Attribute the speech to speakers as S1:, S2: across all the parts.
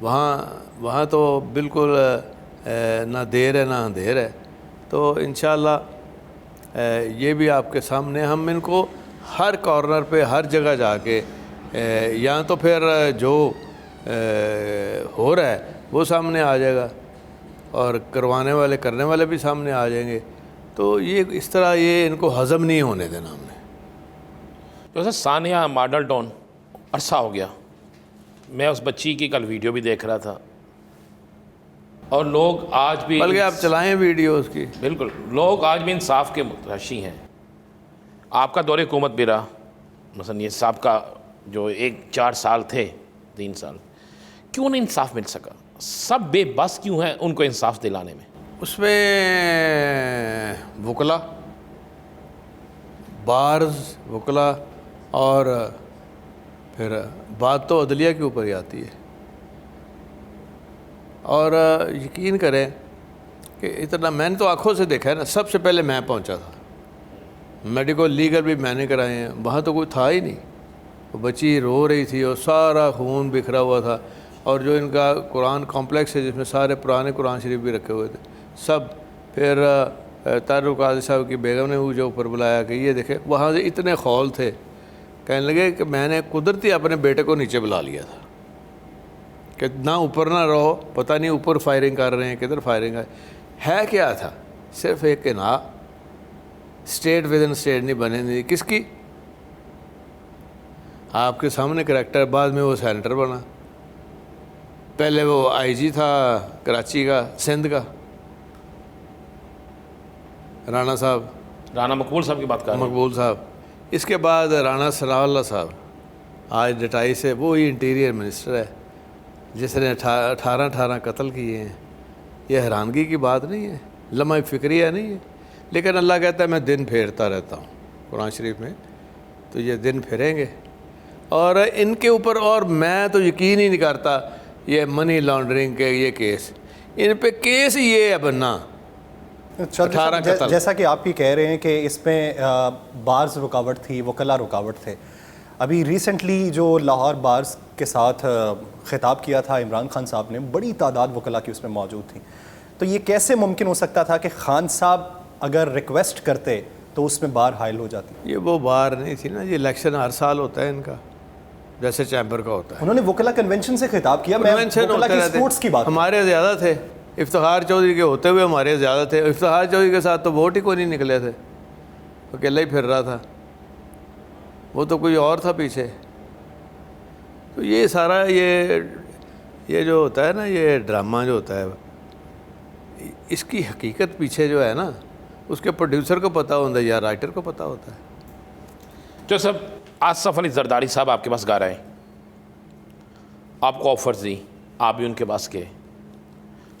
S1: وہاں تو بالکل نہ دیر ہے نہ اندھیر ہے. تو انشاءاللہ یہ بھی آپ کے سامنے ہم ان کو ہر کارنر پہ ہر جگہ جا کے یا تو پھر جو ہو رہا ہے وہ سامنے آ جائے گا اور کروانے والے کرنے والے بھی سامنے آ جائیں گے. تو یہ اس طرح یہ ان کو ہضم نہیں ہونے دینا ہم نے.
S2: جیسے ثانیہ ماڈل ٹاؤن عرصہ ہو گیا, میں اس بچی کی کل ویڈیو بھی دیکھ رہا تھا, اور لوگ آج بھی
S1: بلکہ آپ چلائیں ویڈیو اس کی.
S2: بالکل لوگ آج بھی انصاف کے متلاشی ہیں. آپ کا دور حکومت بھی رہا, مثلا یہ صاحب کا جو 4 سال تھے 3 سال, کیوں نہیں انصاف مل سکا؟ سب بے بس کیوں ہیں ان کو انصاف دلانے میں؟
S1: اس میں وکلا, بارز وکلا, اور پھر بات تو عدلیہ کے اوپر ہی آتی ہے. اور یقین کریں کہ اتنا میں نے تو آنکھوں سے دیکھا ہے نا, سب سے پہلے میں پہنچا تھا, میڈیکل لیگل بھی میں نے کرائے ہیں, وہاں تو کوئی تھا ہی نہیں. وہ بچی رو رہی تھی اور سارا خون بکھرا ہوا تھا, اور جو ان کا قرآن کمپلیکس ہے جس میں سارے پرانے قرآن شریف بھی رکھے ہوئے تھے سب. پھر طاہر قاضی صاحب کی بیگم نے مجھے اوپر بلایا کہ یہ دیکھے, وہاں سے اتنے خول تھے, کہنے لگے کہ میں نے قدرتی اپنے بیٹے کو نیچے بلا لیا تھا کہ نہ اوپر نہ رہو, پتہ نہیں اوپر فائرنگ کر رہے ہیں کدھر فائرنگ ہے کیا تھا. صرف ایک کہ نا اسٹیٹ ود ان اسٹیٹ نہیں بنے نہیں. کس کی؟ آپ کے سامنے کریکٹر, بعد میں وہ سینیٹر بنا, پہلے وہ آئی جی تھا کراچی کا, سندھ کا, رانا صاحب,
S2: رانا مقبول صاحب کی بات کر رہے ہیں.
S1: مقبول صاحب. اس کے بعد رانا ثناء اللہ صاحب, آج ڈٹائی سے وہی انٹیریئر منسٹر ہے جس نے 18 قتل کیے ہیں. یہ حیرانگی کی بات نہیں ہے, لمحہ فکریہ نہیں ہے, لیکن اللہ کہتا ہے میں دن پھیرتا رہتا ہوں قرآن شریف میں. تو یہ دن پھریں گے, اور ان کے اوپر, اور میں تو یقین ہی نہیں کرتا یہ منی لانڈرنگ کے یہ کیس, ان پہ کیس یہ ہے بننا 18 قتل.
S3: جیسا کہ آپ بھی کہہ رہے ہیں کہ اس میں بارز رکاوٹ تھی, وکلا رکاوٹ تھے. ابھی ریسنٹلی جو لاہور بارز کے ساتھ خطاب کیا تھا عمران خان صاحب نے, بڑی تعداد وکلا کی اس میں موجود تھیں. تو یہ کیسے ممکن ہو سکتا تھا کہ خان صاحب اگر ریکویسٹ کرتے تو اس میں بار حائل ہو جاتی؟
S1: یہ وہ بار نہیں تھی نا, یہ الیکشن ہر سال ہوتا ہے ان کا, جیسے چیمبر کا ہوتا ہے.
S3: انہوں نے وکلا کنونشن سے خطاب کیا, میں وکلا کی سپورٹس کی بات.
S1: ہمارے زیادہ تھے, افتخار چودھری کے ہوتے ہوئے ہمارے زیادہ تھے. افتخار چودھری کے ساتھ تو ووٹ ہی کوئی نہیں نکلے تھے, اکیلا ہی پھر رہا تھا, وہ تو کوئی اور تھا پیچھے. تو یہ سارا یہ جو ہوتا ہے نا, یہ ڈرامہ جو ہوتا ہے, اس کی حقیقت پیچھے جو ہے نا, اس کے پروڈیوسر کو پتہ ہوتا ہے یا رائٹر کو پتہ ہوتا ہے.
S2: جو سب آصف علی زرداری صاحب آپ کے پاس گا رہے ہیں, آپ کو آفرز دی, آپ بھی ان کے پاس گئے,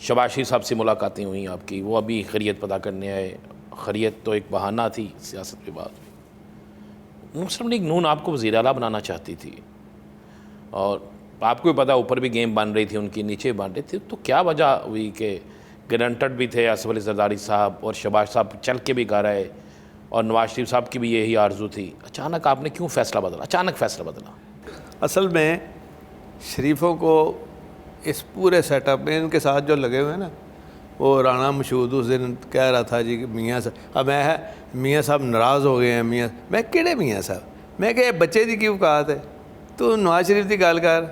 S2: شہباز شریف صاحب سے ملاقاتیں ہوئیں آپ کی, وہ ابھی خیریت پتہ کرنے آئے. خیریت تو ایک بہانہ تھی سیاست کے بعد. مسلم لیگ نون آپ کو وزیر اعلیٰ بنانا چاہتی تھی, اور آپ کو بھی پتہ اوپر بھی گیم بن رہی تھی ان کی, نیچے بن رہی تھی. تو کیا وجہ ہوئی کہ گرانٹڈ بھی تھے آصف علی زرداری صاحب, اور شہباز صاحب چل کے بھی گا رہے, اور نواز شریف صاحب کی بھی یہی آرزو تھی, اچانک آپ نے کیوں فیصلہ بدلا, اچانک فیصلہ بدلا؟
S1: اصل میں شریفوں کو اس پورے سیٹ اپ میں ان کے ساتھ جو لگے ہوئے ہیں نا, وہ رانا مشہود اس دن کہہ رہا تھا جی کہ میاں صاحب, اب میں میاں صاحب ناراض ہو گئے ہیں. میاں, میں کہڑے میاں صاحب, میں کہ بچے دی کی اوقات ہے, تو نواز شریف کی گل کر.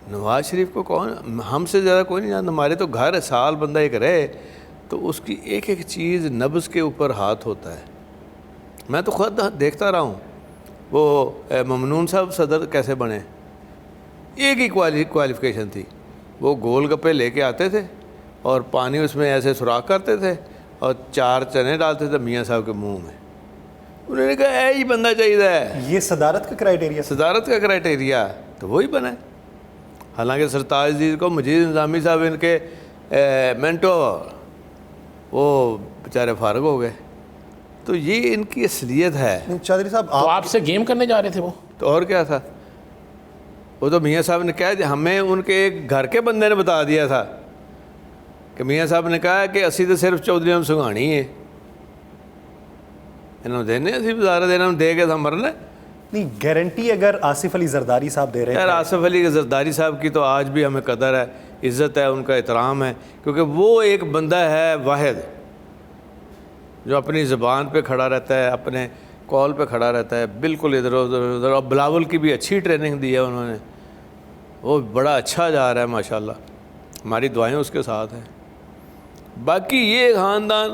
S1: نواز شریف کو کون, ہم سے زیادہ کوئی نہیں جانتا. ہمارے تو گھر سال بندہ ایک رہے تو اس کی ایک ایک چیز نبض کے اوپر ہاتھ ہوتا ہے. میں تو خود دیکھتا رہا ہوں, وہ ممنون صاحب صدر کیسے بنے, ایک ہی کوالیفیکیشن تھی, وہ گول گپے لے کے آتے تھے اور پانی اس میں ایسے سوراخ کرتے تھے اور 4 چنے ڈالتے تھے میاں صاحب کے منہ میں. انہوں نے کہا اے ہی بندہ چاہیے ہے.
S3: یہ صدارت کا کرائیٹیریا,
S1: صدارت کا کرائیٹیریا, تو وہی بنا. حالانکہ سرتاج عزیز کو مجید انتظامی صاحب ان کے منٹو, وہ بیچارے فارغ ہو گئے. تو یہ ان کی اصلیت ہے.
S3: چودھری صاحب
S2: تو آپ سے گیم کرنے جا رہے تھے وہ,
S1: تو اور کیا تھا, وہ تو میاں صاحب نے کہا, ہمیں ان کے ایک گھر کے بندے نے بتا دیا تھا کہ میاں صاحب نے کہا کہ اسی تو صرف چودھری ہم سنگھانی ہے, انہوں نے دینے اسی وزارت انہوں نے دے کے مرنا.
S3: نہیں گارنٹی اگر آصف علی زرداری صاحب دے رہے
S1: یار
S3: ہیں
S1: آصف علی زرداری صاحب کی تو آج بھی ہمیں قدر ہے، عزت ہے، ان کا احترام ہے، کیونکہ وہ ایک بندہ ہے واحد جو اپنی زبان پہ کھڑا رہتا ہے، اپنے کال پہ کھڑا رہتا ہے، بالکل ادھر ادھر. اور بلاول کی بھی اچھی ٹریننگ دی ہے انہوں نے، وہ بڑا اچھا جا رہا ہے ماشاءاللہ، ہماری دعائیں اس کے ساتھ ہیں. باقی یہ خاندان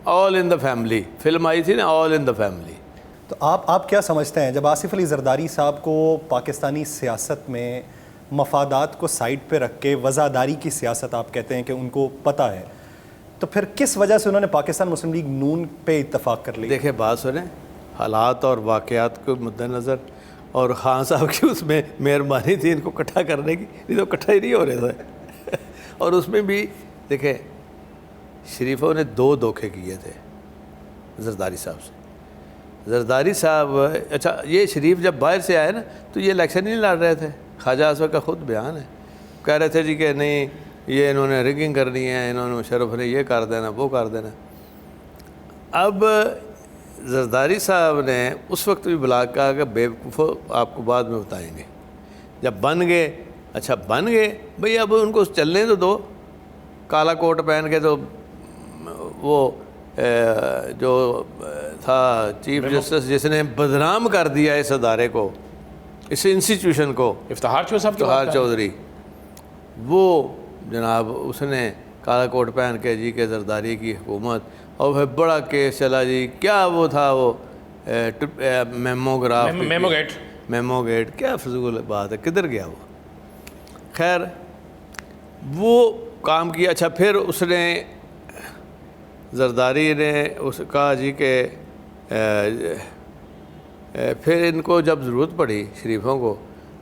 S1: آل ان دا فیملی، فلم آئی تھی نا آل ان دا فیملی.
S3: تو آپ کیا سمجھتے ہیں جب آصف علی زرداری صاحب کو پاکستانی سیاست میں مفادات کو سائڈ پہ رکھ کے وزاداری کی سیاست آپ کہتے ہیں کہ ان کو پتہ ہے، تو پھر کس وجہ سے انہوں نے پاکستان مسلم لیگ نون پہ اتفاق کر لی؟
S1: دیکھیں بات سنیں، حالات اور واقعات کو مد نظر اور خان صاحب کی اس میں مہربانی تھی ان کو اکٹھا کرنے کی، نہیں تو اکٹھا ہی نہیں ہو رہے تھے. اور اس میں بھی دیکھیں شریفوں نے 2 دھوکے کیے تھے زرداری صاحب سے. زرداری صاحب اچھا یہ شریف جب باہر سے آئے نا تو یہ الیکشن ہی نہیں لڑ رہے تھے، خواجہ اسود کا خود بیان ہے، کہہ رہے تھے جی کہ نہیں یہ انہوں نے ریگنگ کرنی ہے، انہوں نے مشرف نے یہ کر دینا وہ کر دینا. اب زرداری صاحب نے اس وقت بھی بلا کہا کہ بیوقوفو آپ کو بعد میں بتائیں گے. جب بن گئے، اچھا بن گئے بھئی اب ان کو چلنے تو دو، کالا کوٹ پہن کے. تو وہ جو تھا چیف جسٹس جس نے بدنام کر دیا اس ادارے کو، اس انسٹیٹیوشن کو،
S2: افتخار چودھری صاحب کی بات
S1: افتخار
S2: کر رہے ہیں؟
S1: چودھری، وہ جناب اس نے کالا کوٹ پہن کے جی کہ زرداری کی حکومت، اور پھر بڑا کیس چلا جی. کیا وہ تھا وہ میموگراف، میمو گیٹ، کیا فضول بات ہے، کدھر گیا وہ. خیر وہ کام کیا. اچھا پھر اس نے زرداری نے اس کہا جی کہ پھر ان کو جب ضرورت پڑی شریفوں کو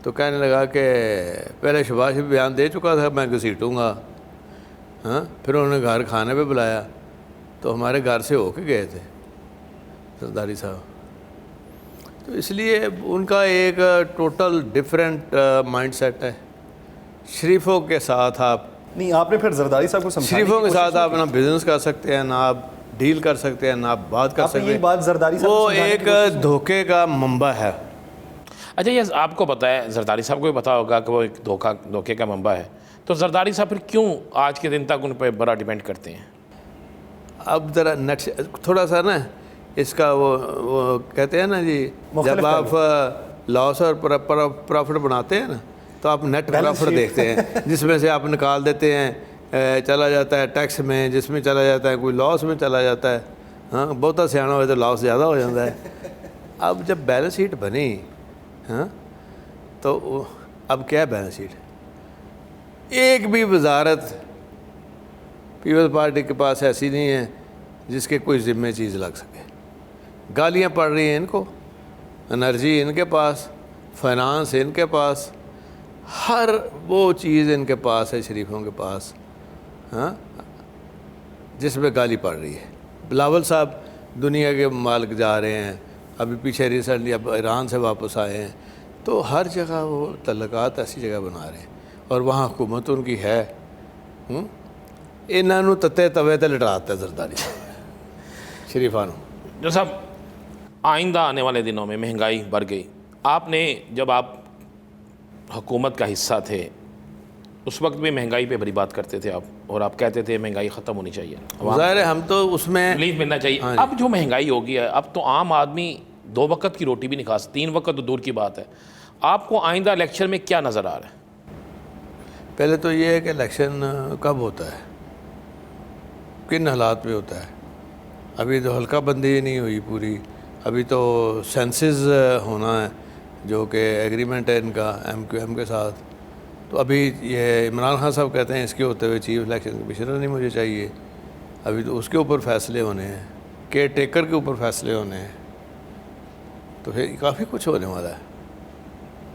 S1: تو کہنے لگا کہ پہلے شباز بھی بیان دے چکا تھا میں گھسیٹوں گا. ہاں پھر انہوں نے گھر کھانے پہ بلایا تو ہمارے گھر سے ہو کے گئے تھے زرداری صاحب. تو اس لیے ان کا ایک ٹوٹل ڈفرینٹ مائنڈ سیٹ ہے. شریفوں کے ساتھ آپ
S3: نہیں آپ نے پھر زرداری صاحب کو سمجھانے کی
S1: شریفوں کے
S3: کوشش
S1: ساتھ آپ نہ بزنس کر سکتے ہیں، نہ آپ ڈیل کر سکتے ہیں، نہ آپ بات کر
S3: آپ نے
S1: سکتے
S3: یہی
S1: ہیں.
S3: بات زرداری صاحب کو
S1: وہ
S3: سمجھانے کی
S1: ایک
S3: کوشش کی؟
S1: دھوکے کا منبع ہے.
S2: اچھا یہ آپ کو پتہ ہے، زرداری صاحب کو بھی پتہ ہوگا کہ وہ ایک دھوکے کا منبع ہے، تو زرداری صاحب پھر کیوں آج کے دن تک ان پہ بڑا ڈیپینڈ کرتے ہیں؟
S1: اب ذرا نیٹ تھوڑا سا نا اس کا وہ کہتے ہیں نا جی، جب آپ لاس اور پروفٹ بناتے ہیں نا تو آپ نیٹ پروفٹ دیکھتے ہیں جس میں سے آپ نکال دیتے ہیں، چلا جاتا ہے ٹیکس میں، جس میں چلا جاتا ہے کوئی لاس میں چلا جاتا ہے. ہاں بہتا سیاح ہوئے تو لاس زیادہ ہو جاتا ہے. اب جب بیلنس شیٹ بنی ہاں تو اب کیا ہے بیلنس شیٹ؟ ایک بھی وزارت پیپلز پارٹی کے پاس ایسی نہیں ہے جس کے کوئی ذمہ چیز لگ سکے. گالیاں پڑ رہی ہیں ان کو، انرجی ان کے پاس، فائنانس ان کے پاس، ہر وہ چیز ان کے پاس ہے شریفوں کے پاس ہاں جس میں گالی پڑ رہی ہے. بلاول صاحب دنیا کے ممالک جا رہے ہیں، ابھی پیچھے ریسنٹلی اب ایران سے واپس آئے ہیں، تو ہر جگہ وہ تعلقات ایسی جگہ بنا رہے ہیں اور وہاں حکومت ان کی ہے. انہوں تتے توے تے لٹاتا ہے زرداری شریفانو.
S2: جو صاحب آئندہ آنے والے دنوں میں مہنگائی بڑھ گئی، آپ نے جب آپ حکومت کا حصہ تھے اس وقت بھی مہنگائی پہ بڑی بات کرتے تھے آپ، اور آپ کہتے تھے مہنگائی ختم ہونی چاہیے،
S1: ظاہر ہے ہم تو اس میں
S2: ریلیف ملنا چاہیے. اب جو مہنگائی ہو گئی ہے، اب تو عام آدمی 2 وقت کی روٹی بھی نہیں کھا سکتا، 3 وقت تو دور کی بات ہے. آپ کو آئندہ الیکشن میں کیا نظر آ رہا ہے؟
S1: پہلے تو یہ ہے کہ الیکشن کب ہوتا ہے، کن حالات پہ ہوتا ہے. ابھی تو حلقہ بندی ہی نہیں ہوئی پوری، ابھی تو سینسز ہونا ہے جو کہ ایگریمنٹ ہے ان کا MQM کے ساتھ. تو ابھی یہ عمران خان صاحب کہتے ہیں اس کے ہوتے ہوئے چیف الیکشن کمشنر نہیں مجھے چاہیے. ابھی تو اس کے اوپر فیصلے ہونے ہیں، کیئر ٹیکر کے اوپر فیصلے ہونے ہیں، تو پھر کافی کچھ ہونے والا ہے.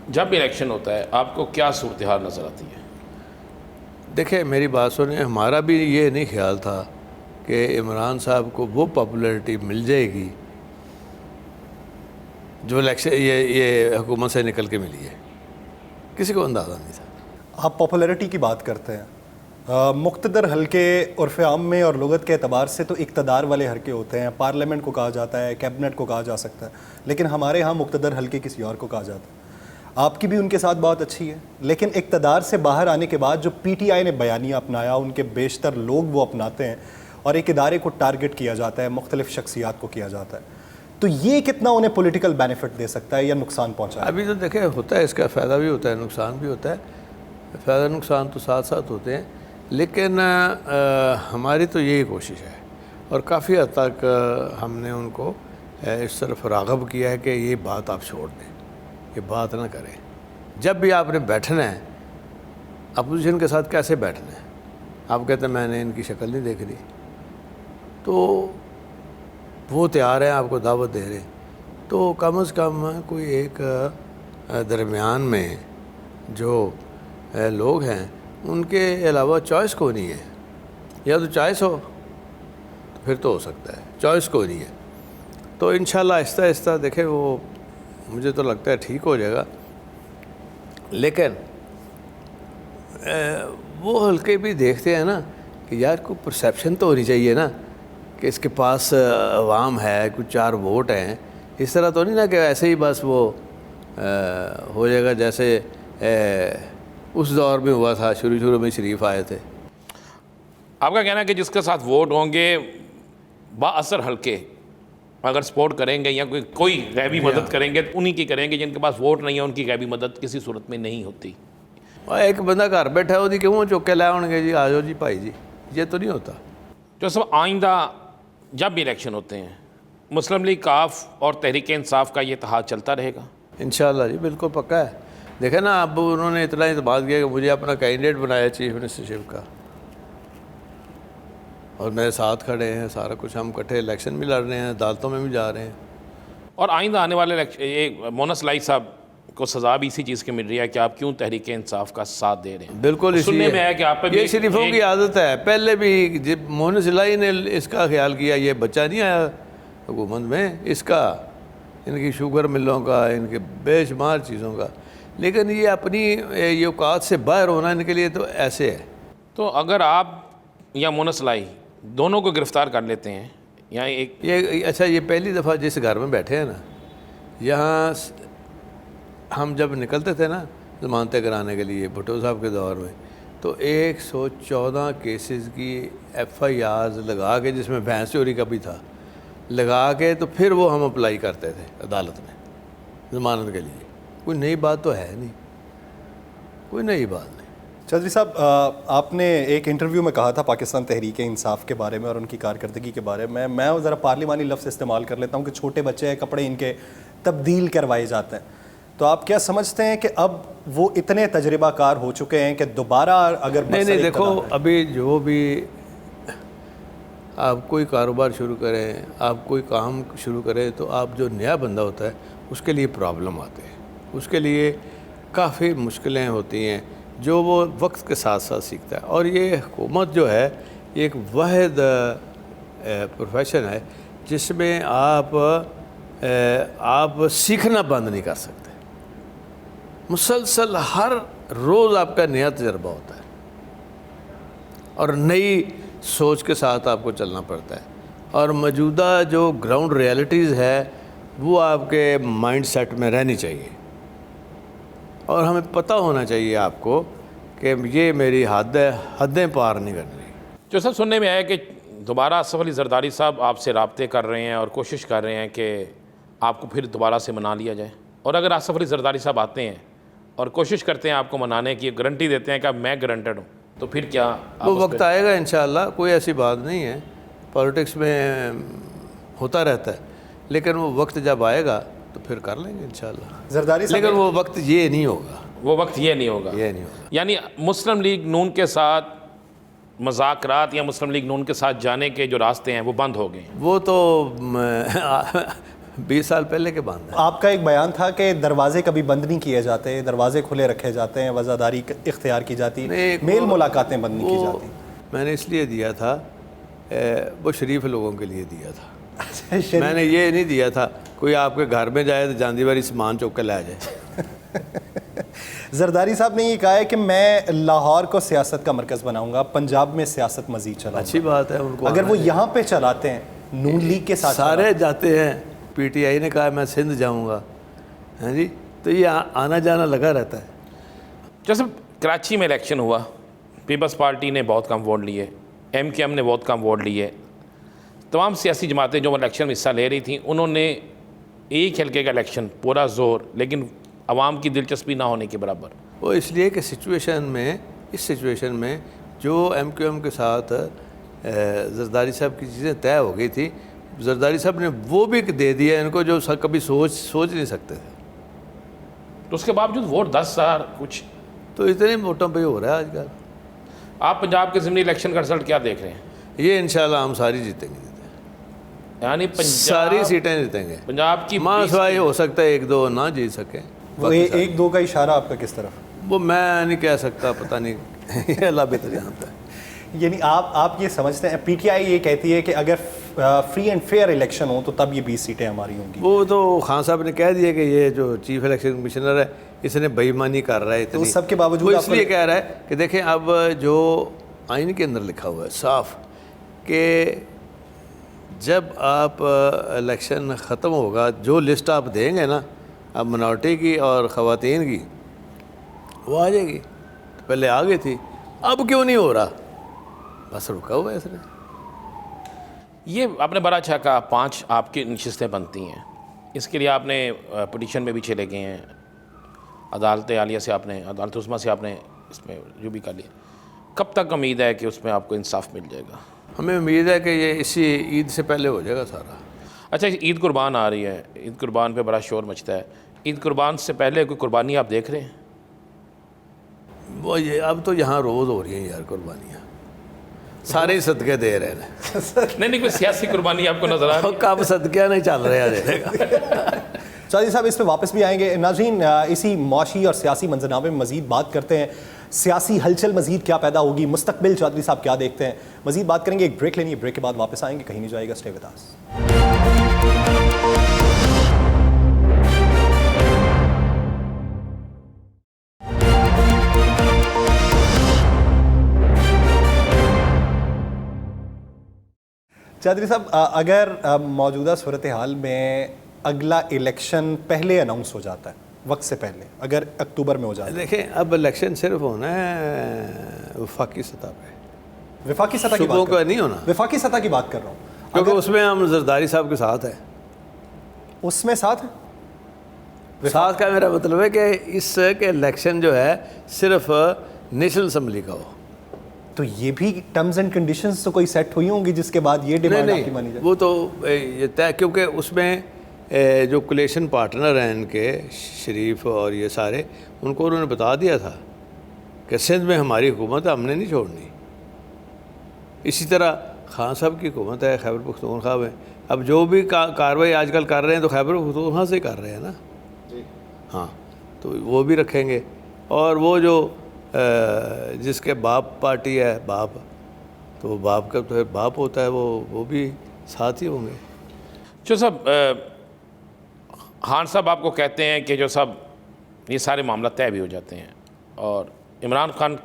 S2: جب بھی الیکشن ہوتا ہے آپ کو کیا صورتحال نظر آتی ہے؟
S1: دیکھیں میری بات سنیں، ہمارا بھی یہ نہیں خیال تھا کہ عمران صاحب کو وہ پاپولیرٹی مل جائے گی جو الیکشن یہ حکومت سے نکل کے ملی ہے. کسی کو اندازہ نہیں تھا.
S3: آپ پاپولیرٹی کی بات کرتے ہیں، مقتدر حلقے عرف عام میں اور لغت کے اعتبار سے تو اقتدار والے حلقے ہوتے ہیں، پارلیمنٹ کو کہا جاتا ہے، کیبنٹ کو کہا جا سکتا ہے، لیکن ہمارے ہاں مقتدر حلقے کسی اور کو کہا جاتا ہے۔ آپ کی بھی ان کے ساتھ بات اچھی ہے، لیکن اقتدار سے باہر آنے کے بعد جو پی ٹی آئی نے بیانیہ اپنایا، ان کے بیشتر لوگ وہ اپناتے ہیں اور ایک ادارے کو ٹارگٹ کیا جاتا ہے، مختلف شخصیات کو کیا جاتا ہے، تو یہ کتنا انہیں پولیٹیکل بینیفٹ دے سکتا ہے یا نقصان پہنچائے؟
S1: ابھی تو دیکھیں ہوتا ہے، اس کا فائدہ بھی ہوتا ہے، نقصان بھی ہوتا ہے، فائدہ نقصان تو ساتھ ساتھ ہوتے ہیں، لیکن ہماری تو یہی کوشش ہے اور کافی حد تک ہم نے ان کو اس طرف راغب کیا ہے کہ یہ بات آپ چھوڑ دیں، یہ بات نہ کریں۔ جب بھی آپ نے بیٹھنا ہے اپوزیشن کے ساتھ کیسے بیٹھنا ہے، آپ کہتے ہیں میں نے ان کی شکل نہیں دیکھ لی، تو وہ تیار ہیں آپ کو دعوت دے رہے ہیں، تو کم از کم کوئی ایک درمیان میں جو لوگ ہیں ان کے علاوہ چوائس کو نہیں ہے، یا تو چوائس ہو تو پھر تو ہو سکتا ہے، چوائس کو نہیں ہے، تو انشاءاللہ آہستہ آہستہ دیکھیں وہ مجھے تو لگتا ہے ٹھیک ہو جائے گا، لیکن وہ حلقے بھی دیکھتے ہیں نا کہ یار کوئی پرسیپشن تو ہونی چاہیے نا کہ اس کے پاس عوام ہے، کچھ 4 ووٹ ہیں، اس طرح تو نہیں نا کہ ایسے ہی بس وہ ہو جائے گا جیسے اس دور میں ہوا تھا، شروع میں شریف آئے تھے۔
S2: آپ کا کہنا ہے کہ جس کے ساتھ ووٹ ہوں گے با اثر حلقے اگر سپورٹ کریں گے یا کوئی غیبی مدد کریں گے تو انہی کی کریں گے، جن کے پاس ووٹ نہیں ہے ان کی غیبی مدد کسی صورت میں نہیں ہوتی۔
S1: اور ایک بندہ گھر بیٹھا ہے وہ کیوں چوک کے لائے ہوں گے جی آ جاؤ جی بھائی جی، یہ تو نہیں ہوتا۔
S2: جو سب آئندہ جب بھی الیکشن ہوتے ہیں مسلم لیگ کاف اور تحریک انصاف کا یہ اتحاد چلتا رہے گا؟
S1: انشاءاللہ جی بالکل پکا ہے۔ دیکھیں نا اب انہوں نے اتنا اعتماد کیا کہ مجھے اپنا کینڈیڈیٹ بنایا چیف منسٹرشپ کا، اور میرے ساتھ کھڑے ہیں، سارا کچھ ہم کٹھے الیکشن بھی لڑ رہے ہیں، عدالتوں میں بھی جا رہے ہیں۔
S2: اور آئندہ آنے والے مونس لائی صاحب کو سزا بھی اسی چیز کی مل رہی ہے کہ آپ کیوں تحریک انصاف کا ساتھ دے رہے ہیں۔
S1: بالکل
S2: سننے میں ہے کہ آپ پہ
S1: یہ شریفوں کی عادت ہے، پہلے بھی جب مونس لائی نے اس کا خیال کیا، یہ بچہ نہیں آیا حکومت میں، اس کا، ان کی شوگر ملوں کا، ان کے بے شمار چیزوں کا، لیکن یہ اپنی یہ اوقات سے باہر ہونا ان کے لیے تو ایسے ہے۔
S2: تو اگر آپ یا مونس لائی دونوں کو گرفتار کر لیتے ہیں یا ایک
S1: یہ اچھا، یہ پہلی دفعہ جس گھر میں بیٹھے ہیں نا، یہاں ہم جب نکلتے تھے نا ضمانتیں کرانے کے لیے بھٹو صاحب کے دور میں، تو 114 کیسز کی ایف آئی آرز لگا کے، جس میں بھینس چوری کا بھی تھا، لگا کے تو پھر وہ ہم اپلائی کرتے تھے عدالت میں ضمانت کے لیے۔ کوئی نئی بات تو ہے نہیں، کوئی نئی بات نہیں۔
S3: چودھری صاحب، آپ نے ایک انٹرویو میں کہا تھا پاکستان تحریک انصاف کے بارے میں اور ان کی کارکردگی کے بارے میں ذرا پارلیمانی لفظ استعمال کر لیتا ہوں کہ چھوٹے بچے ہیں، کپڑے ان کے تبدیل کروائے جاتے ہیں، تو آپ کیا سمجھتے ہیں کہ اب وہ اتنے تجربہ کار ہو چکے ہیں کہ دوبارہ اگر
S1: نہیں دیکھو، ابھی جو بھی آپ کوئی کاروبار شروع کریں، آپ کوئی کام شروع کریں، تو آپ جو نیا بندہ ہوتا ہے اس کے لیے پرابلم آتے ہیں، اس کے لیے کافی مشکلیں ہوتی ہیں جو وہ وقت کے ساتھ ساتھ سیکھتا ہے۔ اور یہ حکومت جو ہے یہ ایک واحد پروفیشن ہے جس میں آپ سیکھنا بند نہیں کر سکتے، مسلسل ہر روز آپ کا نیا تجربہ ہوتا ہے اور نئی سوچ کے ساتھ آپ کو چلنا پڑتا ہے، اور موجودہ جو گراؤنڈ ریالٹیز ہے وہ آپ کے مائنڈ سیٹ میں رہنی چاہیے، اور ہمیں پتہ ہونا چاہیے آپ کو کہ یہ میری حد ہے، حدیں پار نہیں کرنی۔
S2: جو سب سننے میں آیا کہ دوبارہ آصف علی زرداری صاحب آپ سے رابطے کر رہے ہیں اور کوشش کر رہے ہیں کہ آپ کو پھر دوبارہ سے منا لیا جائے، اور اگر آصف علی زرداری صاحب آتے ہیں اور کوشش کرتے ہیں آپ کو منانے کی، گارنٹی دیتے ہیں کہ اب میں گارنٹڈ ہوں، تو پھر کیا
S1: وہ وقت آئے گا انشاءاللہ، کوئی ایسی بات نہیں ہے، پالیٹکس میں ہوتا رہتا ہے، لیکن وہ وقت جب آئے گا تو پھر کر لیں گے انشاءاللہ،
S3: زرداری صاحب،
S1: لیکن وہ وقت یہ نہیں ہوگا،
S2: وہ وقت یہ نہیں ہوگا؟
S1: یہ نہیں ہوگا۔
S2: یعنی مسلم لیگ نون کے ساتھ مذاکرات یا مسلم لیگ نون کے ساتھ جانے کے جو راستے ہیں وہ بند ہو گئے ہیں؟
S1: وہ تو 20 سال پہلے کے بند ہیں۔
S3: آپ کا ایک بیان تھا کہ دروازے کبھی بند نہیں کیے جاتے، دروازے کھلے رکھے جاتے ہیں، وزاداری اختیار کی جاتی، میل ملاقاتیں بند نہیں کی جاتی۔
S1: میں نے اس لیے دیا تھا، وہ شریف لوگوں کے لیے دیا تھا، میں نے یہ نہیں دیا تھا کوئی آپ کے گھر میں جائے تو جاندی باری سامان چوک کے لے جائے۔
S3: زرداری صاحب نے یہ کہا ہے کہ میں لاہور کو سیاست کا مرکز بناؤں گا, پنجاب میں سیاست مزید چلاؤں گا.
S1: اچھی بات ہے, ان کو
S3: اگر وہ یہاں پہ چلاتے ہیں نون لیگ کے ساتھ,
S1: سارے جاتے ہیں, پی ٹی آئی نے کہا میں سندھ جاؤں گا, ہاں جی, تو یہ آنا جانا لگا رہتا ہے.
S2: جیسے کراچی میں الیکشن ہوا, پیپلز پارٹی نے بہت کم ووٹ لیے, ایم کیو ایم نے بہت کم ووٹ لیے, تمام سیاسی جماعتیں جو الیکشن میں حصہ لے رہی تھیں انہوں نے ایک حلقے کا الیکشن پورا زور, لیکن عوام کی دلچسپی نہ ہونے کے برابر.
S1: وہ اس لیے کہ اس سچویشن میں جو ایم کیو ایم کے ساتھ زرداری صاحب کی چیزیں طے ہو گئی تھی, زرداری صاحب نے وہ بھی دے دیا ان کو جو کبھی سوچ نہیں سکتے تھے.
S2: تو اس کے باوجود ووٹ 10,000 کچھ,
S1: تو اتنے ووٹوں پہ ہی ہو رہا ہے آج کل.
S2: آپ پنجاب کے ضمنی الیکشن کا رزلٹ کیا دیکھ رہے ہیں؟
S1: یہ انشاءاللہ ہم ساری جیتیں گے,
S2: یعنی
S1: ساری سیٹیں جیتیں گے.
S2: پنجاب کی
S1: ماں سوائے ہو سکتا ہے 1-2 نہ جیت سکیں.
S3: وہ 1-2 کا اشارہ آپ کا کس طرف؟
S1: وہ میں نہیں کہہ سکتا, پتہ نہیں, یہ اللہ بہتر جانتا ہے.
S3: یعنی آپ یہ سمجھتے ہیں, پی ٹی آئی یہ کہتی ہے کہ اگر فری اینڈ فیئر الیکشن ہو تو تب یہ 20 سیٹیں ہماری ہوں گی.
S1: وہ تو خان صاحب نے کہہ دیا کہ یہ جو چیف الیکشن کمشنر ہے اس نے بے ایمانی کر رہا ہے اتنی.
S3: تو سب کے باوجود
S1: وہ اس لیے کہہ رہا ہے کہ دیکھیں اب جو آئین کے اندر لکھا ہوا ہے صاف کہ جب آپ الیکشن ختم ہوگا جو لسٹ آپ دیں گے نا اب منارٹی کی اور خواتین کی وہ آ جائے گی. پہلے آ گئی تھی, اب کیوں نہیں ہو رہا, بس رکا ہوا ہے اس نے.
S2: یہ آپ نے بڑا اچھا کہا, 5 آپ کی نشستیں بنتی ہیں, اس کے لیے آپ نے پٹیشن میں بھی چلے گئے ہیں, عدالت عالیہ سے آپ نے, عدالت عظمیٰ سے آپ نے اس میں جو بھی کر لیا. کب تک امید ہے کہ اس میں آپ کو انصاف مل جائے گا؟
S1: ہمیں امید ہے کہ یہ اسی عید سے پہلے ہو جائے گا سارا.
S2: اچھا, عید قربان آ رہی ہے, عید قربان پہ بڑا شور مچتا ہے. عید قربان سے پہلے کوئی قربانی آپ دیکھ رہے ہیں؟
S1: وہ یہ اب تو یہاں روز ہو رہی ہیں یار قربانیاں, سارے صدقے دے رہے ہیں.
S2: نہیں کوئی سیاسی قربانی آپ کو نظر آ رہی ہے؟
S1: کب صدقہ نہیں چل رہا دینے کا.
S3: چودھری صاحب اس پہ واپس بھی آئیں گے. ناظرین, اسی معاشی اور سیاسی منظرنامے میں مزید بات کرتے ہیں. سیاسی ہلچل مزید کیا پیدا ہوگی, مستقبل چودھری صاحب کیا دیکھتے ہیں, مزید بات کریں گے. ایک بریک لینی ہے, بریک کے بعد واپس آئیں گے, کہیں نہیں جائے گا, اسٹے ود اس. چودھری صاحب, اگر موجودہ صورتحال میں اگلا الیکشن پہلے اناؤنس ہو جاتا ہے, وقت سے پہلے, اگر اکتوبر میں ہو جاتا ہے,
S1: دیکھیں اب الیکشن صرف ہونا ہے وفاقی سطح پہ,
S3: وفاقی سطح کی
S1: صوبوں
S3: بات
S1: کا نہیں ہونا,
S3: وفاقی سطح کی بات کر رہا ہوں,
S1: کیونکہ اس میں ہم زرداری صاحب کے ساتھ ہیں.
S3: اس میں ساتھ
S1: ساتھ کا میرا مطلب ہے کہ اس کے الیکشن جو ہے صرف نیشنل اسمبلی کا ہو.
S3: تو یہ بھی ٹرمز اینڈ کنڈیشنز تو کوئی سیٹ ہوئی ہوں گی جس کے بعد یہ ڈیمانڈ آپ کی مانی جائے.
S1: وہ تو یہ طے, کیونکہ اس میں جو کولیشن پارٹنر ہیں ان کے, شریف اور یہ سارے, ان کو انہوں نے بتا دیا تھا کہ سندھ میں ہماری حکومت ہے, ہم نے نہیں چھوڑنی. اسی طرح خان صاحب کی حکومت ہے, خیبر پختونخوا میں. اب جو بھی کارروائی آج کل کر رہے ہیں تو خیبر پختونخوا سے کر رہے ہیں نا. ہاں, تو وہ بھی رکھیں گے. اور وہ جو جس کے باپ پارٹی ہے, باپ, تو وہ باپ کا تو باپ ہوتا ہے, وہ بھی ساتھ ہی ہوں گے.
S2: جو صاحب خان صاحب آپ کو کہتے ہیں کہ جو سب یہ سارے معاملہ طے بھی ہو جاتے ہیں, اور عمران خان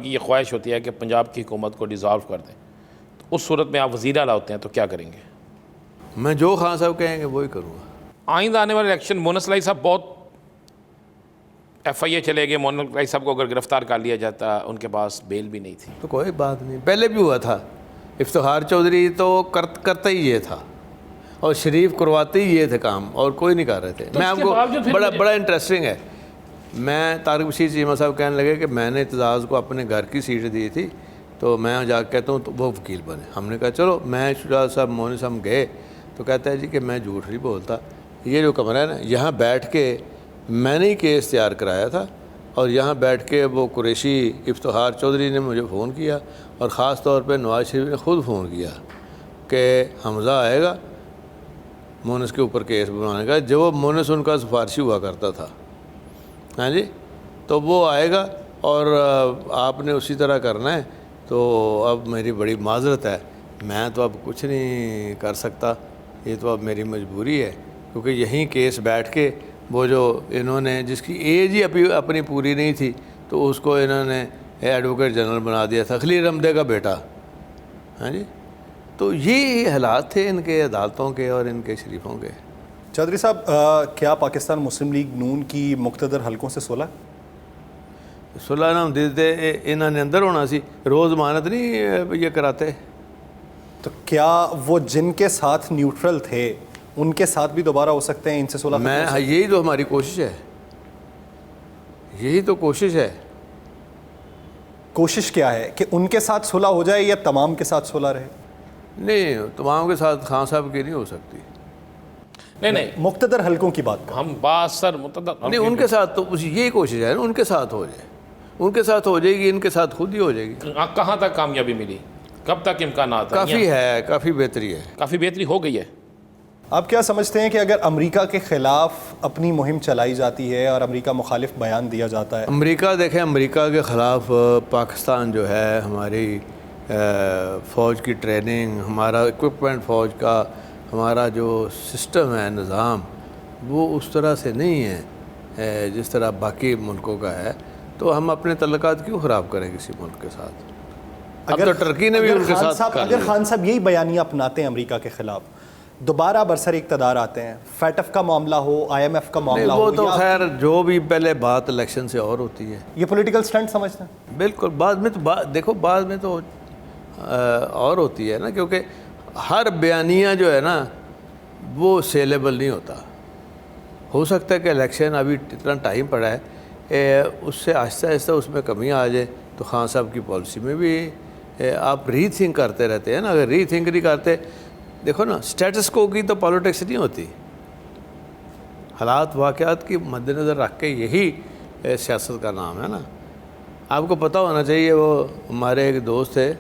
S2: کی یہ خواہش ہوتی ہے کہ پنجاب کی حکومت کو ڈیزالو کر دیں, تو اس صورت میں آپ وزیر اعلیٰ ہوتے ہیں تو کیا کریں گے؟
S1: میں جو خان صاحب کہیں گے وہی کروں گا.
S2: آئندہ آنے والے الیکشن, مونس لائی صاحب بہت ایف آئی اے چلے گئے, مونس لائی صاحب کو اگر گرفتار کر لیا جاتا, ان کے پاس بیل بھی نہیں تھی.
S1: تو کوئی بات نہیں, پہلے بھی ہوا تھا. افتخار چودھری تو کرتا ہی یہ تھا, اور شریف کرواتے ہی یہ تھے کام, اور کوئی نہیں کر رہے تھے. میں آپ کو بڑا انٹرسٹنگ ہے, میں طارق بشیر چیمہ صاحب کہنے لگے کہ میں نے اعتزاز کو اپنے گھر کی سیٹ دی تھی, تو میں جا کے کہتا ہوں تو وہ وکیل بنے. ہم نے کہا چلو, میں شجاع صاحب مونس صاحب گئے تو کہتا ہے جی کہ میں جھوٹ نہیں بولتا, یہ جو کمرہ ہے نا یہاں بیٹھ کے میں نے ہی کیس تیار کرایا تھا, اور یہاں بیٹھ کے وہ قریشی افتخار چودھری نے مجھے فون کیا, اور خاص طور پہ نواز شریف نے خود فون کیا کہ حمزہ آئے گا مونس کے اوپر کیس بنانے کا, جو مونس ان کا سفارشی ہوا کرتا تھا. ہاں جی, تو وہ آئے گا اور آپ نے اسی طرح کرنا ہے. تو اب میری بڑی معذرت ہے, میں تو اب کچھ نہیں کر سکتا, یہ تو اب میری مجبوری ہے, کیونکہ یہیں کیس بیٹھ کے وہ جو انہوں نے جس کی ایج ہی اپنی پوری نہیں تھی تو اس کو انہوں نے ایڈوکیٹ جنرل بنا دیا تھا، خلیل رمدے کا بیٹا. ہاں جی، تو یہ حالات تھے ان کے عدالتوں کے اور ان کے شریفوں کے.
S3: چودھری صاحب، کیا پاکستان مسلم لیگ نون کی مقتدر حلقوں سے صلح؟
S1: صلح نہ ہوندی تے انہوں نے اندر ہونا سی، روز ضمانت نہیں یہ کراتے.
S3: تو کیا وہ جن کے ساتھ نیوٹرل تھے ان کے ساتھ بھی دوبارہ ہو سکتے ہیں ان سے صلح؟
S1: یہی تو ہماری کوشش ہے، یہی تو کوشش ہے.
S3: کوشش کیا ہے کہ ان کے ساتھ صلح ہو جائے یا تمام کے ساتھ صلح رہے؟
S1: نہیں، تمام کے ساتھ خان صاحب کی نہیں ہو سکتی.
S2: نہیں
S3: مقتدر حلقوں کی بات کریں.
S2: ہم بات سر متعدد
S1: نہیں، ان کے ساتھ تو یہی کوشش ہے نا، ان کے ساتھ ہو جائے، ان کے ساتھ ہو جائے گی، ان کے ساتھ خود ہی ہو جائے گی.
S2: کہاں تک کامیابی ملی، کب تک امکانات ہیں؟
S1: کافی ہے، کافی بہتری ہے.
S2: کافی بہتری ہو گئی ہے.
S3: آپ کیا سمجھتے ہیں کہ اگر امریکہ کے خلاف اپنی مہم چلائی جاتی ہے اور امریکہ مخالف بیان دیا جاتا ہے؟
S1: امریکہ دیکھیں، امریکہ کے خلاف پاکستان جو ہے، ہماری فوج کی ٹریننگ، ہمارا اکوپمنٹ فوج کا، ہمارا جو سسٹم ہے، نظام، وہ اس طرح سے نہیں ہے جس طرح باقی ملکوں کا ہے. تو ہم اپنے تعلقات کیوں خراب کریں کسی ملک کے ساتھ؟ اب تو ٹرکی نے بھی ان کے ساتھ کر
S3: اگر
S1: لیا.
S3: خان صاحب یہی بیانیہ اپناتے ہیں امریکہ کے خلاف، دوبارہ برسر اقتدار آتے ہیں، فیٹف کا معاملہ ہو، آئی ایم ایف کا معاملہ ہو،
S1: وہ تو خیر جو بھی پہلے بات الیکشن سے اور ہوتی ہے.
S3: یہ پولیٹیکل سٹنٹ سمجھتے ہیں؟
S1: بالکل، بعد میں تو دیکھو بعد میں تو اور ہوتی ہے نا، کیونکہ ہر بیانیہ جو ہے نا وہ سیلیبل نہیں ہوتا. ہو سکتا ہے کہ الیکشن ابھی اتنا ٹائم پڑا ہے، اس سے آہستہ آہستہ اس میں کمی آ جائے تو خان صاحب کی پالیسی میں بھی آپ ری تھنک کرتے رہتے ہیں نا. اگر ری تھنک نہیں کرتے، دیکھو نا، سٹیٹس کو کی تو پالیٹکس نہیں ہوتی. حالات واقعات کی مد نظر رکھ کے یہی سیاست کا نام ہے نا. آپ کو پتہ ہونا چاہیے، وہ ہمارے ایک دوست تھے،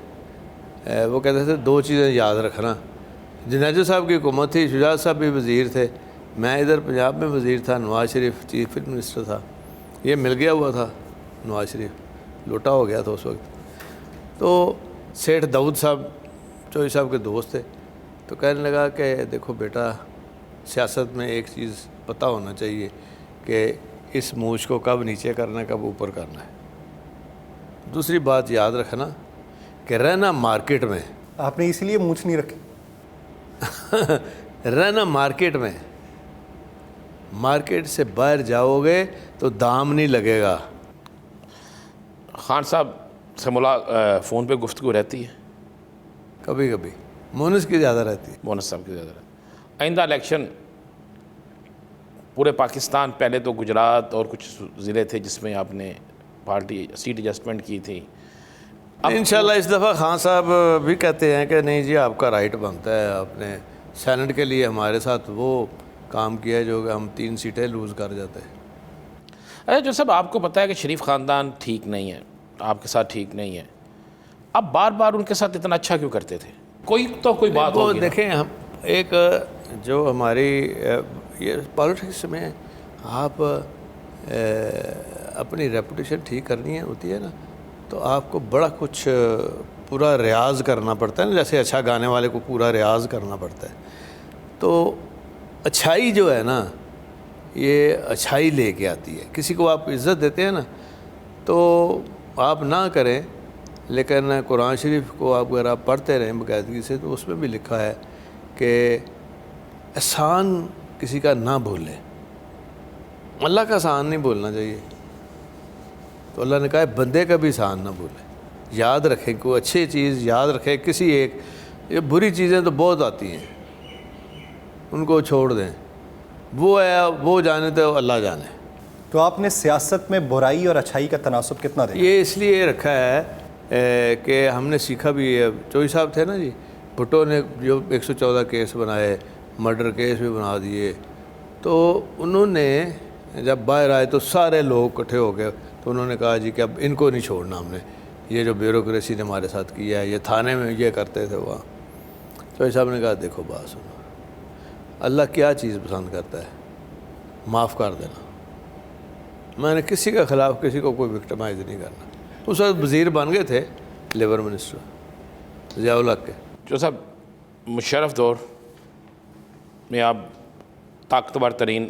S1: وہ کہتے تھے 2 چیزیں یاد رکھنا. جنیجو صاحب کی حکومت تھی، شجاعت صاحب بھی وزیر تھے، میں ادھر پنجاب میں وزیر تھا، نواز شریف چیف منسٹر تھا. یہ مل گیا ہوا تھا، نواز شریف لوٹا ہو گیا تھا اس وقت. تو سیٹھ داؤد صاحب چوہدری صاحب کے دوست تھے، تو کہنے لگا کہ دیکھو بیٹا، سیاست میں ایک چیز پتہ ہونا چاہیے کہ اس مونچھ کو کب نیچے کرنا ہے، کب اوپر کرنا ہے. دوسری بات یاد رکھنا کہ رہنا مارکیٹ میں.
S3: آپ نے اسی لیے مونچھ نہیں رکھی؟
S1: رہنا مارکیٹ میں، مارکیٹ سے باہر جاؤ گے تو دام نہیں لگے گا.
S2: خان صاحب سے فون پہ گفتگو رہتی ہے؟
S1: کبھی کبھی مونس کی زیادہ رہتی ہے.
S2: مونس صاحب کی زیادہ رہتی ہے. آئندہ الیکشن پورے پاکستان، پہلے تو گجرات اور کچھ ضلع تھے جس میں آپ نے پارٹی سیٹ ایڈجسٹمنٹ کی تھی.
S1: انشاءاللہ اس دفعہ خان صاحب بھی کہتے ہیں کہ نہیں جی، آپ کا رائٹ بنتا ہے، آپ نے سینٹ کے لیے ہمارے ساتھ وہ کام کیا ہے جو کہ ہم 3 سیٹیں لوز کر جاتے ہیں.
S2: اچھا جو صاحب، آپ کو پتہ ہے کہ شریف خاندان ٹھیک نہیں ہے، آپ کے ساتھ ٹھیک نہیں ہے، اب بار بار ان کے ساتھ اتنا اچھا کیوں کرتے تھے؟ کوئی بات
S1: وہ
S2: ہوگی نا.
S1: دیکھیں، ہم ایک جو ہماری یہ پالیٹکس میں آپ اپنی ریپوٹیشن ٹھیک کرنی ہوتی ہے نا، تو آپ کو بڑا کچھ پورا ریاض کرنا پڑتا ہے نا. جیسے اچھا گانے والے کو پورا ریاض کرنا پڑتا ہے. تو اچھائی جو ہے نا، یہ اچھائی لے کے آتی ہے. کسی کو آپ عزت دیتے ہیں نا تو آپ نہ کریں، لیکن قرآن شریف کو آپ اگر آپ پڑھتے رہیں باقاعدگی سے تو اس میں بھی لکھا ہے کہ احسان کسی کا نہ بھولیں. اللہ کا احسان نہیں بھولنا چاہیے. تو اللہ نے کہا ہے بندے کا بھی احسان نہ بھولیں. یاد رکھیں، کوئی اچھی چیز یاد رکھیں کسی ایک. یہ بری چیزیں تو بہت آتی ہیں، ان کو چھوڑ دیں. وہ ہے وہ جانے تو اللہ جانے.
S3: تو آپ نے سیاست میں برائی اور اچھائی کا تناسب کتنا دیکھا؟
S1: یہ اس لیے رکھا ہے کہ ہم نے سیکھا بھی ہے. چوہدری صاحب تھے نا جی، بھٹو نے جو 114 کیس بنائے، مرڈر کیس بھی بنا دیے، تو انہوں نے جب باہر آئے تو سارے لوگ اکٹھے ہو گئے. تو انہوں نے کہا جی کہ اب ان کو نہیں چھوڑنا ہم نے، یہ جو بیوروکریسی نے ہمارے ساتھ کیا ہے، یہ تھانے میں یہ کرتے تھے وہاں. چوہدری صاحب نے کہا دیکھو بات سنو، اللہ کیا چیز پسند کرتا ہے؟ معاف کر دینا. میں نے کسی کے خلاف کسی کو کوئی وکٹمائز نہیں کرنا. اس وقت وزیر بن گئے تھے لیبر منسٹر ضیاء الحق کے.
S2: جو صاحب مشرف دور میں آپ طاقتور ترین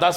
S2: 10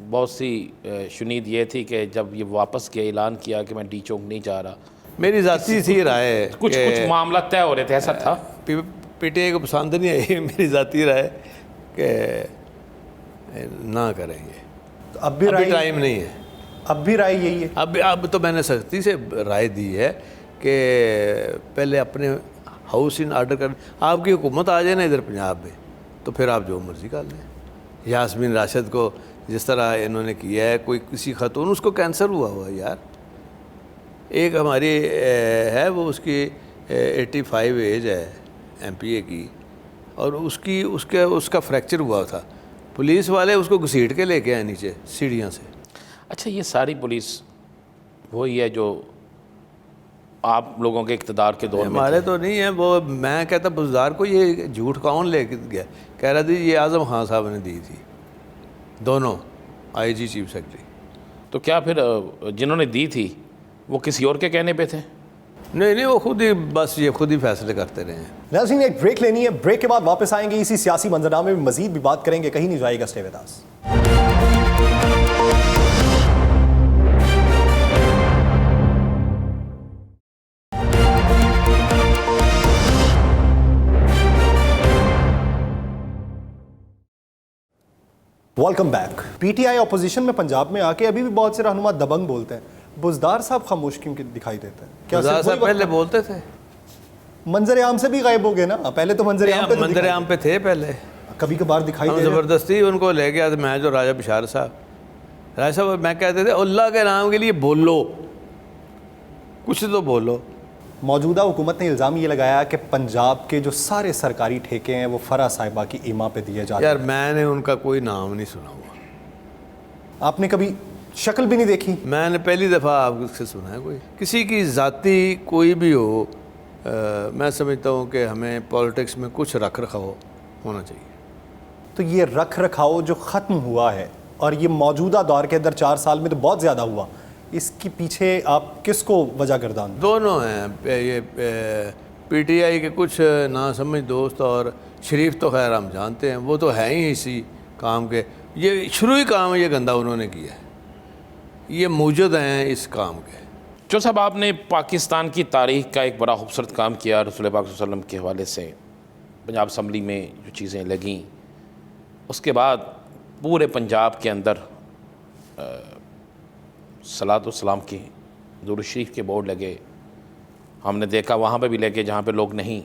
S2: بہت سی شنید یہ تھی کہ جب یہ واپس کیا اعلان کیا کہ میں ڈی چوک نہیں جا رہا,
S1: میری ذاتی تھی رائے,
S2: کچھ معاملہ طے ہو رہے تھے, ایسا تھا؟
S1: پی ٹی آئی کو پسند نہیں آئی میری ذاتی رائے کہ نہ کریں گے.
S3: اب بھی
S1: ابھی ٹائم نہیں ہے,
S3: اب بھی رائے یہی ہے.
S1: اب تو میں نے سختی سے رائے دی ہے کہ پہلے اپنے ہاؤس ان آرڈر کر, آپ کی حکومت آ جائے نا ادھر پنجاب میں تو پھر آپ جو مرضی کر لیں. یاسمین راشد کو جس طرح انہوں نے کیا ہے, کوئی کسی خاتون اس کو کینسر ہوا یار, ایک ہماری ہے وہ اس کی 85 ایج ہے ایم پی اے کی, اور اس کا فریکچر ہوا تھا, پولیس والے اس کو گھسیٹ کے لے کے آئے نیچے سیڑھیاں سے.
S2: اچھا, یہ ساری پولیس وہی ہے جو آپ لوگوں کے اقتدار کے دور میں
S1: ہمارے تو نہیں ہے وہ. میں کہتا بزدار کو یہ جھوٹ کون لے کے گیا, کہہ رہا تھی یہ اعظم خان صاحب نے دی تھی, دونوں آئی جی چیف سیکرٹری.
S2: تو کیا پھر جنہوں نے دی تھی وہ کسی اور کے کہنے پہ تھے؟
S1: نہیں, وہ خود ہی بس یہ خود ہی فیصلے کرتے رہے ہیں.
S3: ناظرین ایک بریک لینی ہے, بریک کے بعد واپس آئیں گے, اسی سیاسی منظرنامے میں مزید بھی بات کریں گے, کہیں نہیں جائے گا, stay with us. Welcome back. P T I opposition میں پنجاب میں آ کے ابھی بھی بہت سے رہنما دبنگ بولتے ہیں. بزدار صاحب خاموش کیوں دکھائی دیتے ہیں؟ کیا
S1: بزدار صاحب پہلے بولتے تھے؟
S3: منظر عام سے بھی غائب ہو گئے نا, پہلے تو منظر
S1: عام پہ تھے, پہلے
S3: کبھی کبھار دکھائی دے.
S1: زبردستی ان کو لے گیا میں جو راجہ بشار صاحب میں کہتے تھے اللہ کے نام کے لیے بولو, کچھ تو بولو.
S3: موجودہ حکومت نے الزام یہ لگایا کہ پنجاب کے جو سارے سرکاری ٹھیکے ہیں وہ فرح صاحبہ کی ایما پہ دیے جاتے ہیں.
S1: یار میں نے ان کا کوئی نام نہیں سنا ہوا.
S3: آپ نے کبھی شکل بھی نہیں دیکھی؟
S1: میں نے پہلی دفعہ آپ سے سنا ہے. کوئی کسی کی ذاتی کوئی بھی ہو, میں سمجھتا ہوں کہ ہمیں پالیٹکس میں کچھ رکھ رکھاؤ ہونا چاہیے.
S3: تو یہ رکھ رکھاؤ جو ختم ہوا ہے, اور یہ موجودہ دور کے اندر 4 سال میں تو بہت زیادہ ہوا, اس کے پیچھے آپ کس کو وجہ گردان؟
S1: دونوں ہیں. یہ پی ٹی آئی کے کچھ ناسمجھ دوست, اور شریف تو خیر ہم جانتے ہیں, وہ تو ہے ہی اسی کام کے. یہ شروعی کام ہے, یہ گندہ انہوں نے کیا ہے, یہ موجود ہیں اس کام کے.
S2: جو صاحب آپ نے پاکستان کی تاریخ کا ایک بڑا خوبصورت کام کیا رسول پاک صلی اللہ علیہ وسلم کے حوالے سے, پنجاب اسمبلی میں جو چیزیں لگیں, اس کے بعد پورے پنجاب کے اندر صلاۃ والسلام کی درود شریف کے بورڈ لگے. ہم نے دیکھا وہاں پہ بھی لگے جہاں پہ لوگ نہیں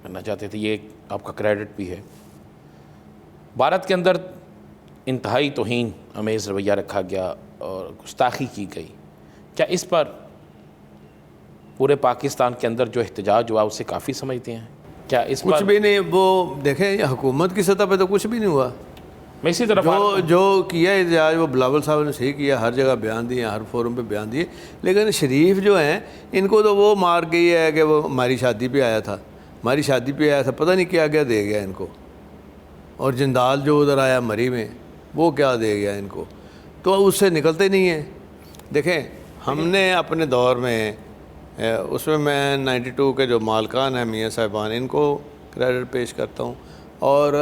S2: کرنا چاہتے تھے. یہ آپ کا کریڈٹ بھی ہے. بھارت کے اندر انتہائی توہین امیز رویہ رکھا گیا اور گستاخی کی گئی. کیا اس پر پورے پاکستان کے اندر جو احتجاج ہوا اسے کافی سمجھتے ہیں؟ کیا اس پر
S1: کچھ بھی نہیں؟ وہ دیکھیں حکومت کی سطح پہ تو کچھ بھی نہیں ہوا.
S2: میں اسی طرف
S1: جو کیا احتجاج وہ بلاول صاحب نے صحیح کیا, ہر جگہ بیان دیے, ہر فورم پہ بیان دیے. لیکن شریف جو ہیں ان کو تو وہ مار گئی ہے کہ وہ ہماری شادی پہ آیا تھا, پتہ نہیں کیا کیا دے گیا ان کو. اور جندال جو ادھر آیا مری میں, وہ کیا دے گیا ان کو, تو اس سے نکلتے نہیں ہیں. دیکھیں ہم نے اپنے دور میں اس میں 92 کے جو مالکان ہیں میاں صاحبان, ان کو کریڈٹ پیش کرتا ہوں. اور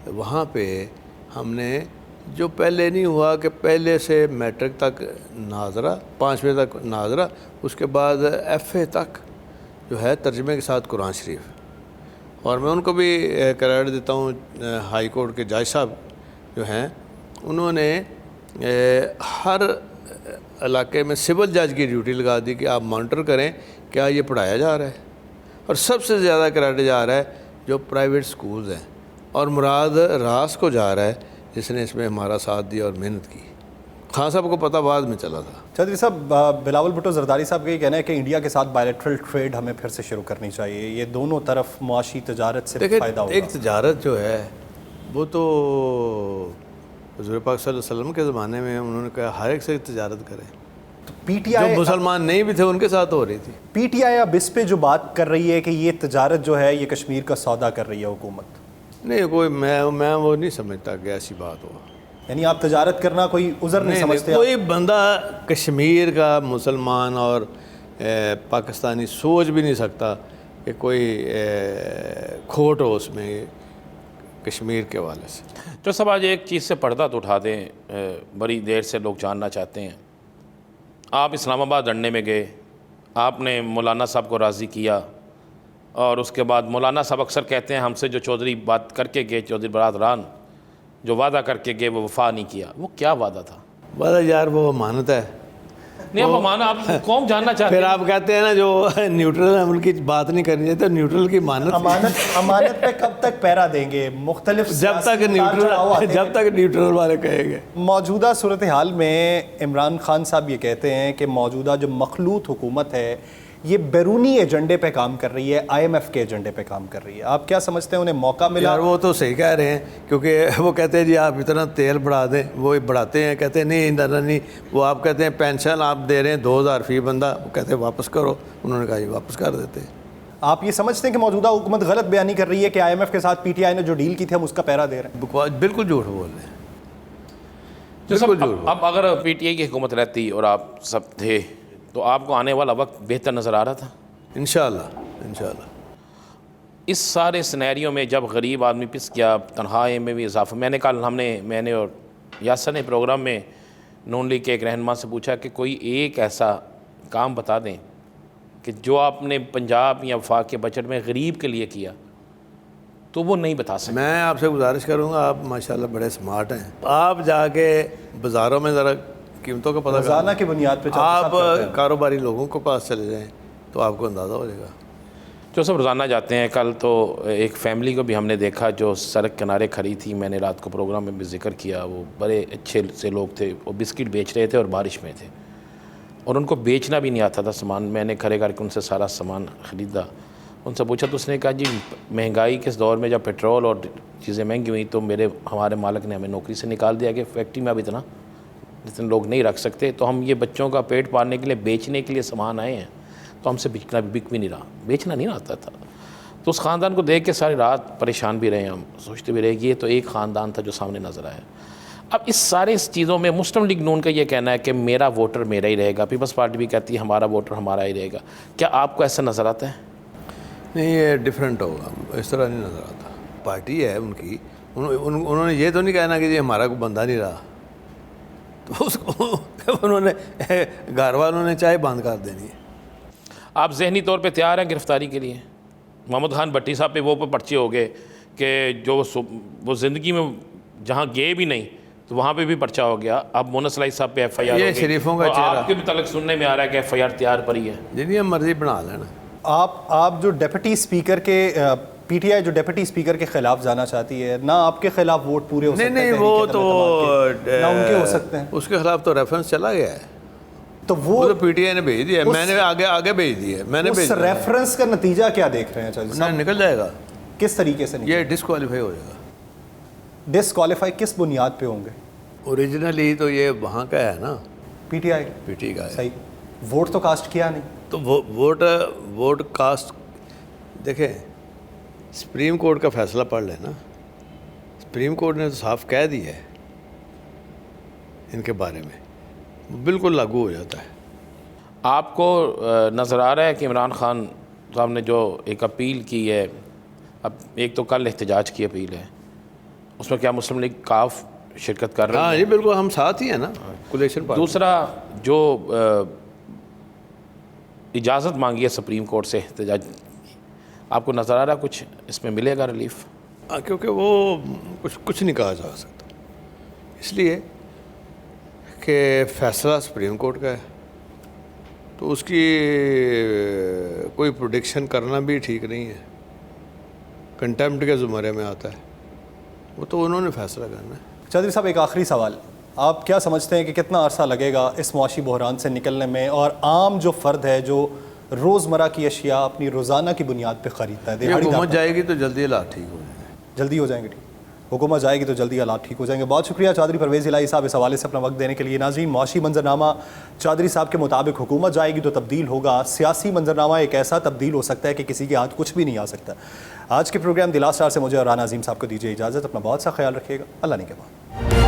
S1: وہاں پہ ہم نے جو پہلے نہیں ہوا کہ پہلے سے میٹرک تک ناظرہ, 5ویں تک ناظرہ, اس کے بعد ایف اے تک جو ہے ترجمے کے ساتھ قرآن شریف. اور میں ان کو بھی کریڈٹ دیتا ہوں. ہائی کورٹ کے جج صاحب جو ہیں انہوں نے ہر علاقے میں سول جج کی ڈیوٹی لگا دی کہ آپ مانیٹر کریں کیا یہ پڑھایا جا رہا ہے. اور سب سے زیادہ کریڈٹ جا رہا ہے جو پرائیویٹ سکولز ہیں, اور مراد راس کو جا رہا ہے جس نے اس میں ہمارا ساتھ دیا اور محنت کی. خان صاحب کو پتہ بعد میں چلا تھا.
S3: چودھری صاحب, بلاول بھٹو زرداری صاحب کا یہ کہنا ہے کہ انڈیا کے ساتھ بائیلیٹرل ٹریڈ ہمیں پھر سے شروع کرنی چاہیے, یہ دونوں طرف معاشی تجارت سے فائدہ ہوگا.
S1: ایک تجارت جو ہے وہ تو حضور پاک صلی اللہ علیہ وسلم کے زمانے میں انہوں نے کہا ہر ایک سے تجارت کریں.
S3: تو پی ٹی آئی
S1: جو مسلمان نہیں بھی تھے ان کے ساتھ ہو رہی تھی.
S3: پی ٹی آئی اب اس پہ جو بات کر رہی ہے کہ یہ تجارت جو ہے یہ کشمیر کا سودا کر رہی ہے حکومت,
S1: نہیں کوئی میں وہ نہیں سمجھتا کہ ایسی بات ہو.
S3: یعنی آپ تجارت کرنا کوئی عذر نہیں سمجھتے؟
S1: کوئی بندہ کشمیر کا مسلمان اور پاکستانی سوچ بھی نہیں سکتا کہ کوئی کھوٹ ہو اس میں. کشمیر کے حوالے سے۔
S2: جو سب آج ایک چیز سے پردہ تو اٹھا دیں، بڑی دیر سے لوگ جاننا چاہتے ہیں، آپ اسلام آباد لڑنے میں گئے، آپ نے مولانا صاحب کو راضی کیا، اور اس کے بعد مولانا صاحب اکثر کہتے ہیں ہم سے جو چودھری بات کر کے گئے، چودھری برادران جو وعدہ کر کے گئے وہ وفا نہیں کیا، وہ کیا وعدہ تھا؟
S1: وعدہ یار وہ امانت ہے۔
S2: نہیں اب مانا آپ قوم جاننا چاہتے
S1: پھر
S2: ہیں۔
S1: آپ کہتے ہیں نا جو نیوٹرل عمل کی بات نہیں کرنی چاہیے، تو نیوٹرل کی
S3: امانت پہ کب تک پہرا دیں گے؟ مختلف
S1: جب تک نیوٹرل والے کہیں گے۔
S3: موجودہ صورتحال میں عمران خان صاحب یہ کہتے ہیں کہ موجودہ جو مخلوط حکومت ہے یہ بیرونی ایجنڈے پہ کام کر رہی ہے، آئی ایم ایف کے ایجنڈے پہ کام کر رہی ہے۔ آپ کیا سمجھتے ہیں انہیں موقع ملا؟
S1: یار وہ تو صحیح کہہ رہے ہیں، کیونکہ وہ کہتے ہیں جی آپ اتنا تیل بڑھا دیں، وہ بڑھاتے ہیں، کہتے ہیں نہیں، وہ آپ کہتے ہیں پینشن آپ دے رہے ہیں 2000 فی بندہ، وہ کہتے ہیں واپس کرو، انہوں نے کہا جی واپس کر دیتے۔
S3: آپ یہ سمجھتے ہیں کہ موجودہ حکومت غلط بیانی کر رہی ہے کہ آئی ایم ایف کے ساتھ پی ٹی آئی نے جو ڈیل کی تھی ہم اس کا پیرا دے رہے ہیں؟
S1: بالکل جھوٹ بول رہے ہیں، بالکل جھوٹ۔
S2: اب اگر پی ٹی آئی کی حکومت رہتی اور آپ سب تھے تو آپ کو آنے والا وقت بہتر نظر آ رہا تھا؟
S1: انشاءاللہ۔
S2: اس سارے سینیریو میں جب غریب آدمی پس گیا، تنہائی میں بھی اضافہ، میں نے اور یاسر نے پروگرام میں نون لیگ کے ایک رہنما سے پوچھا کہ کوئی ایک ایسا کام بتا دیں کہ جو آپ نے پنجاب یا وفاق کے بجٹ میں غریب کے لیے کیا، تو وہ نہیں بتا سکتے۔
S1: میں آپ سے گزارش کروں گا، آپ ماشاءاللہ بڑے سمارٹ ہیں، آپ جا کے بازاروں میں ذرا قیمتوں کا پتہ
S3: روزانہ کی بنیاد پہ
S1: آپ کاروباری لوگوں کے پاس چلے جائیں تو آپ کو اندازہ ہو جائے گا۔
S2: جو سب روزانہ جاتے ہیں، کل تو ایک فیملی کو بھی ہم نے دیکھا جو سڑک کنارے کھڑی تھی، میں نے رات کو پروگرام میں بھی ذکر کیا، وہ بڑے اچھے سے لوگ تھے، وہ بسکٹ بیچ رہے تھے اور بارش میں تھے، اور ان کو بیچنا بھی نہیں آتا تھا سامان، میں نے کھڑے کر کے ان سے سارا سامان خریدا، ان سے پوچھا تو اس نے کہا جی مہنگائی کے اس دور میں جب پیٹرول اور چیزیں مہنگی ہوئیں تو ہمارے مالک نے ہمیں نوکری سے نکال دیا کہ فیکٹری میں اب اتنے لوگ نہیں رکھ سکتے، تو ہم یہ بچوں کا پیٹ پالنے کے لیے بیچنے کے لیے سامان آئے ہیں، تو ہم سے بک بھی نہیں رہا، بیچنا نہیں آتا تھا۔ تو اس خاندان کو دیکھ کے ساری رات پریشان بھی رہے، ہم سوچتے بھی رہے کہ یہ تو ایک خاندان تھا جو سامنے نظر آیا۔ اب اس سارے چیزوں میں مسلم لیگ نون کا یہ کہنا ہے کہ میرا ووٹر میرا ہی رہے گا، پیپلز پارٹی بھی کہتی ہے ہمارا ووٹر ہمارا ہی رہے گا، کیا آپ کو ایسا نظر آتا ہے؟
S1: نہیں، یہ ڈیفرنٹ ہوگا، اس طرح نہیں نظر آتا۔ پارٹی ہے ان کی، انہوں نے یہ تو نہیں کہنا کہ جی ہمارا کوئی بندہ نہیں رہا، تو اس کو انہوں نے گھر والوں نے چاہے بند کر دینی ہے۔
S2: آپ ذہنی طور پہ تیار ہیں گرفتاری کے لیے؟ محمد خان بٹی صاحب پہ وہ پرچے ہو گئے کہ جو وہ زندگی میں جہاں گئے بھی نہیں تو وہاں پہ بھی پرچہ ہو گیا، اب مونس لائی صاحب پہ ایف آئی آر ہو گئی،
S1: یہ شریفوں کا چہرہ
S2: آپ کے متعلق سننے میں آ رہا ہے کہ ایف آئی آر تیار پڑی ہے۔
S1: جنہیں مرضی بنا لینا۔
S3: آپ جو ڈیپٹی اسپیکر کے پی ٹی آئی جو ڈیپٹی اسپیکر کے خلاف جانا چاہتی ہے، نہ آپ کے خلاف ووٹ پورے ہو سکتے ہیں،
S1: نہیں وہ تو
S3: نہ ان کے ہو سکتے ہیں،
S1: اس کے خلاف تو ریفرنس چلا گیا ہے،
S3: تو
S1: وہ تو پی ٹی آئی نے بھیج دیا ہے، میں نے آگے بھیج دیا ہے، میں نے
S3: اس ریفرنس کا نتیجہ کیا دیکھ رہے ہیں چودھری صاحب؟
S1: نکل جائے گا۔
S3: کس طریقے سے
S1: یہ ڈسکوالیفائی ہو جائے گا۔
S3: ڈسکوالیفائی کس بنیاد پہ ہوں گے؟
S1: اوریجنلی تو یہ وہاں کا ہے نا،
S3: پی ٹی آئی
S1: کا ہے،
S3: صحیح، ووٹ تو کاسٹ کیا نہیں،
S1: تو ووٹ کاسٹ دیکھیں، سپریم کورٹ کا فیصلہ پڑھ لیں نا، سپریم کورٹ نے تو صاف کہہ دیا ہے ان کے بارے میں، بالکل لاگو ہو جاتا ہے۔
S2: آپ کو نظر آ رہا ہے کہ عمران خان صاحب نے جو ایک اپیل کی ہے، اب ایک تو کل احتجاج کی اپیل ہے، اس میں کیا مسلم لیگ کاف شرکت کر رہا ہے؟
S1: ہاں جی بالکل، ہم ساتھ ہی ہیں نا کولیشن پارٹی۔
S2: دوسرا جو اجازت مانگی ہے سپریم کورٹ سے احتجاج، آپ کو نظر آ رہا ہے کچھ اس میں ملے گا ریلیف؟
S1: کیونکہ وہ کچھ نہیں کہا جا سکتا، اس لیے کہ فیصلہ سپریم کورٹ کا ہے، تو اس کی کوئی پروڈکشن کرنا بھی ٹھیک نہیں ہے، کنٹیمپٹ کے زمرے میں آتا ہے، وہ تو انہوں نے فیصلہ کرنا ہے۔
S3: چودھری صاحب ایک آخری سوال، آپ کیا سمجھتے ہیں کہ کتنا عرصہ لگے گا اس معاشی بحران سے نکلنے میں، اور عام جو فرد ہے جو روزمرہ کی اشیاء اپنی روزانہ کی بنیاد پہ خریدتا ہے،
S1: حکومت جائے گی تو جلدی حالات ٹھیک ہو جائیں گے،
S3: جلدی ہو جائیں گے؟ ٹھیک، حکومت جائے گی تو جلدی حالات ٹھیک ہو جائیں گے۔ بہت شکریہ چودھری پرویز الہی صاحب اس حوالے سے اپنا وقت دینے کے لیے۔ ناظرین، معاشی منظرنامہ چودھری صاحب کے مطابق حکومت جائے گی تو تبدیل ہوگا، سیاسی منظرنامہ ایک ایسا تبدیل ہو سکتا ہے کہ کسی کے ہاتھ کچھ بھی نہیں آ سکتا۔ آج کے پروگرام دی لاسٹ آور سے مجھے اور رانا عظیم صاحب کو دیجیے اجازت، اپنا بہت سا خیال رکھیے گا، اللہ نگہبان۔